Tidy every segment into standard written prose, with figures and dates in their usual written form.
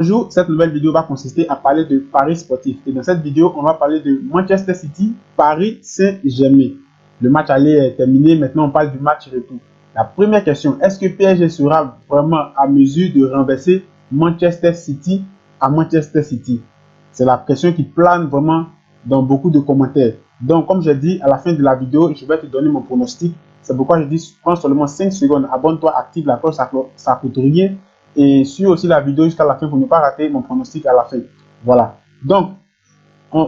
Bonjour, cette nouvelle vidéo va consister à parler de paris sportif. Et dans cette vidéo, on va parler de Manchester City, Paris Saint-Germain. Le match aller est terminé, maintenant on parle du match retour. La première question, est-ce que PSG sera vraiment à mesure de renverser Manchester City à Manchester City? C'est la question qui plane vraiment dans beaucoup de commentaires. Donc, comme j'ai dit à la fin de la vidéo, je vais te donner mon pronostic. C'est pourquoi je dis, prends seulement 5 secondes, abonne-toi, active la cloche, ça coûte rien. Et suis aussi la vidéo jusqu'à la fin pour ne pas rater mon pronostic à la fin. Voilà. Donc,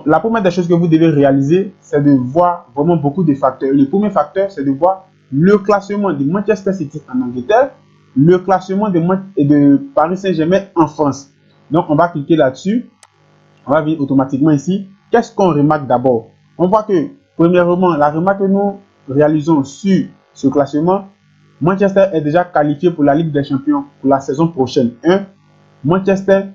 la première des choses que vous devez réaliser, c'est de voir vraiment beaucoup de facteurs. Le premier facteur, c'est de voir le classement de Manchester City en Angleterre, le classement de Paris Saint-Germain en France. Donc, on va cliquer là-dessus. On va venir automatiquement ici. Qu'est-ce qu'on remarque d'abord? On voit que, premièrement, la remarque que nous réalisons sur ce classement, Manchester est déjà qualifié pour la Ligue des Champions pour la saison prochaine. Manchester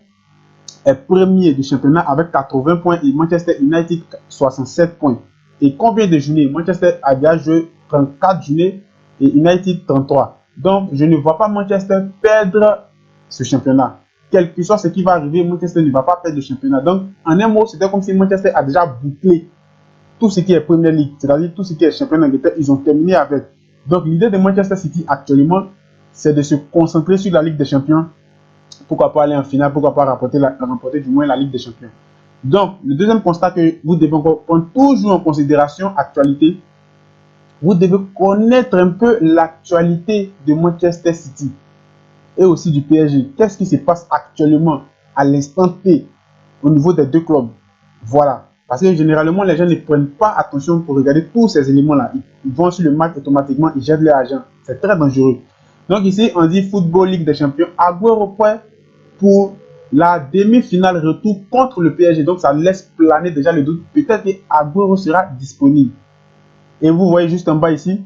est premier du championnat avec 80 points et Manchester United 67 points. Et combien de journées? Manchester a déjà joué 34 journées et United 33. Donc, je ne vois pas Manchester perdre ce championnat. Quel que soit ce qui va arriver, Manchester ne va pas perdre le championnat. Donc, en un mot, c'était comme si Manchester a déjà bouclé tout ce qui est Premier League, c'est-à-dire tout ce qui est championnat d'Angleterre, ils ont terminé avec. Donc, l'idée de Manchester City actuellement, c'est de se concentrer sur la Ligue des Champions. Pourquoi pas aller en finale, pourquoi pas remporter du moins la Ligue des Champions. Donc, le deuxième constat que vous devez encore prendre toujours en considération, actualité, vous devez connaître un peu l'actualité de Manchester City et aussi du PSG. Qu'est-ce qui se passe actuellement à l'instant T au niveau des deux clubs? Voilà. Parce que généralement, les gens ne prennent pas attention pour regarder tous ces éléments-là. Ils vont sur le match automatiquement, ils jettent leur argent. C'est très dangereux. Donc ici, on dit Football Ligue des Champions. Agüero point pour la demi-finale retour contre le PSG. Donc ça laisse planer déjà le doute. Peut-être que Agüero sera disponible. Et vous voyez juste en bas ici,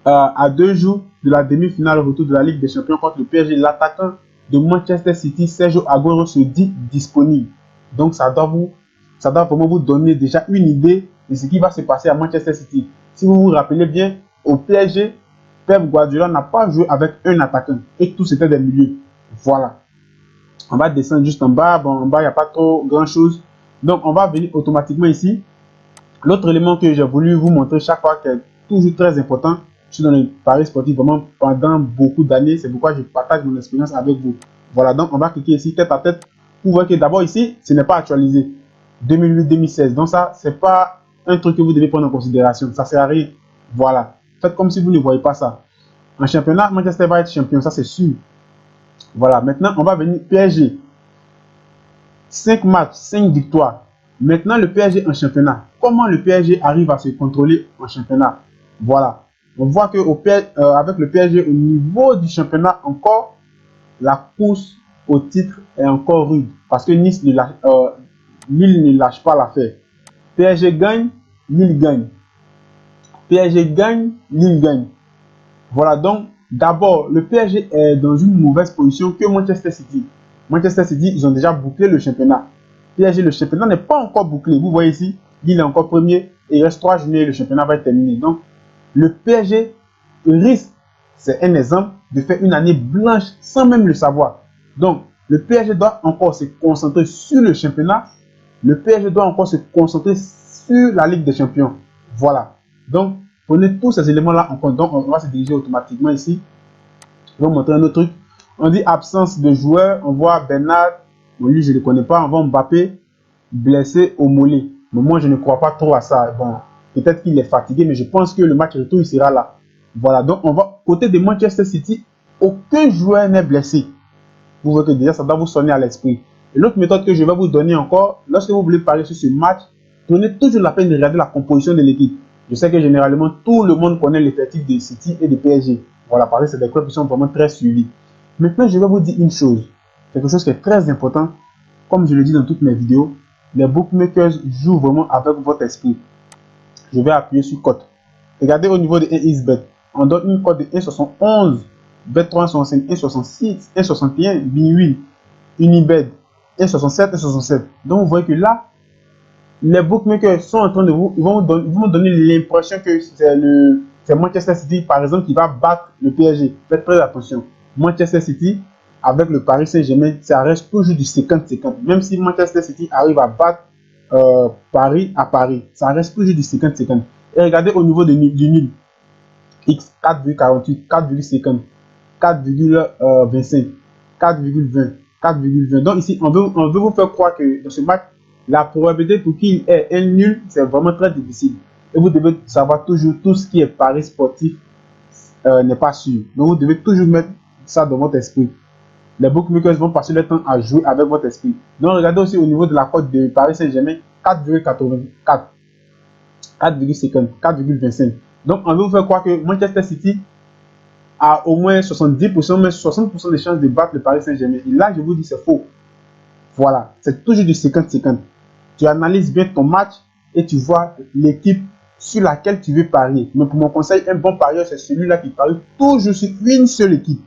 à 2 jours de la demi-finale retour de la Ligue des Champions contre le PSG, l'attaquant de Manchester City, Sergio Agüero, se dit disponible. Donc ça doit vraiment vous donner déjà une idée de ce qui va se passer à Manchester City. Si vous vous rappelez bien, au PSG, Pep Guardiola n'a pas joué avec un attaquant et tous c'était des milieux. Voilà. On va descendre juste en bas. Bon, en bas, il n'y a pas trop grand chose. Donc, on va venir automatiquement ici. L'autre élément que j'ai voulu vous montrer chaque fois, qui est toujours très important, je suis dans le paris sportif vraiment pendant beaucoup d'années. C'est pourquoi je partage mon expérience avec vous. Voilà, donc on va cliquer ici tête à tête pour voir que d'abord ici, ce n'est pas actualisé. 2008-2016. Donc ça, c'est pas un truc que vous devez prendre en considération. Ça sert à rien. Voilà. Faites comme si vous ne voyez pas ça. En championnat, Manchester va être champion. Ça, c'est sûr. Voilà. Maintenant, on va venir PSG. 5 matchs, 5 victoires. Maintenant, le PSG en championnat. Comment le PSG arrive à se contrôler en championnat? Voilà. On voit que avec le PSG, au niveau du championnat, encore, la course au titre est encore rude. Parce que Lille ne lâche pas l'affaire. PSG gagne, Lille gagne. PSG gagne, Lille gagne. Voilà, donc, d'abord, le PSG est dans une mauvaise position que Manchester City. Manchester City, ils ont déjà bouclé le championnat. PSG, le championnat n'est pas encore bouclé. Vous voyez ici, Lille est encore premier et il reste 3 journées et le championnat va être terminé. Donc, le PSG risque, c'est un exemple, de faire une année blanche sans même le savoir. Donc, le PSG doit encore se concentrer sur le championnat. Le PSG doit encore se concentrer sur la Ligue des Champions. Voilà. Donc, prenez tous ces éléments-là en compte. Donc, on va se diriger automatiquement ici. Je vais vous montrer un autre truc. On dit absence de joueurs. On voit Bernard. Bon, lui, je ne le connais pas. On voit Mbappé blessé au mollet. Mais moi, je ne crois pas trop à ça. Bon, peut-être qu'il est fatigué, mais je pense que le match retour, il sera là. Voilà. Donc, on va côté de Manchester City. Aucun joueur n'est blessé. Vous voyez que déjà, ça doit vous sonner à l'esprit. Et l'autre méthode que je vais vous donner encore, lorsque vous voulez parler sur ce match, prenez toujours la peine de regarder la composition de l'équipe. Je sais que généralement, tout le monde connaît l'effectif de City et de PSG. Voilà, parce que c'est des clubs qui sont vraiment très suivis. Maintenant, je vais vous dire une chose. Quelque chose qui est très important. Comme je le dis dans toutes mes vidéos, les bookmakers jouent vraiment avec votre esprit. Je vais appuyer sur cote. Regardez au niveau de 1xBet. On donne une cote de 1,71. Bet365, 1,66, 1,61, Binwin, Unibet, 1,67, 1,67. Donc vous voyez que là, les bookmakers sont en train de ils vont vous donner l'impression que c'est Manchester City, par exemple, qui va battre le PSG. Faites très attention. Manchester City avec le Paris Saint-Germain, ça reste toujours du 50-50. Même si Manchester City arrive à battre Paris à Paris, ça reste toujours du 50-50. Et regardez au niveau du nul, X 4,48, 4,50, 4,25, 4,20, 4,20. Donc ici, on veut vous faire croire que dans ce match, la probabilité pour qu'il ait un nul, c'est vraiment très difficile. Et vous devez savoir toujours tout ce qui est paris sportif n'est pas sûr. Donc vous devez toujours mettre ça dans votre esprit. Les bookmakers vont passer le temps à jouer avec votre esprit. Donc regardez aussi au niveau de la cote de Paris Saint-Germain, 4,84, 4,50, 4,25. Donc on veut vous faire croire que Manchester City a au moins 70%, mais 60% de chances de battre le Paris Saint-Germain. Et là, je vous dis, c'est faux. Voilà, c'est toujours du 50-50. Tu analyses bien ton match et tu vois l'équipe sur laquelle tu veux parier. Mais pour mon conseil, un bon parieur, c'est celui-là qui parie toujours sur une seule équipe.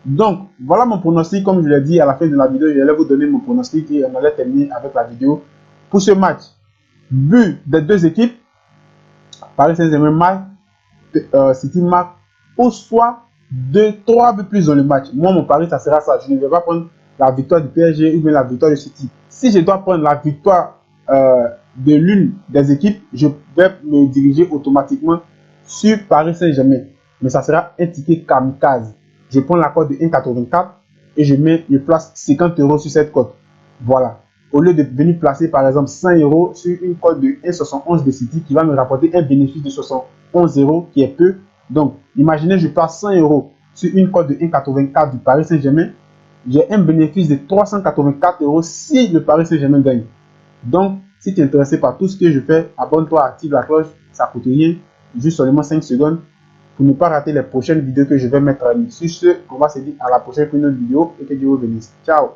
Donc, voilà mon pronostic. Comme je l'ai dit à la fin de la vidéo, je vais vous donner mon pronostic et on allait terminer avec la vidéo. Pour ce match, but des deux équipes, Paris Saint-Germain marque, City marque, ou soit 2-3 buts plus dans le match. Moi, mon pari, ça sera ça. Je ne vais pas prendre la victoire du PSG ou bien la victoire de City. Si je dois prendre la victoire de l'une des équipes, je vais me diriger automatiquement sur Paris Saint-Germain. Mais ça sera un ticket kamikaze. Je prends la cote de 1,84 et je place 50 € sur cette cote. Voilà. Au lieu de venir placer par exemple 100 € sur une cote de 1,71 de City qui va me rapporter un bénéfice de 71 € qui est peu. Donc, imaginez, je place 100 € sur une cote de 1,84 du Paris Saint-Germain. J'ai un bénéfice de 384 € si le Paris Saint-Germain gagne. Donc, si tu es intéressé par tout ce que je fais, abonne-toi, active la cloche, ça ne coûte rien, juste seulement 5 secondes pour ne pas rater les prochaines vidéos que je vais mettre en ligne. Sur ce, on va se dire à la prochaine pour une autre vidéo et que Dieu vous bénisse. Ciao!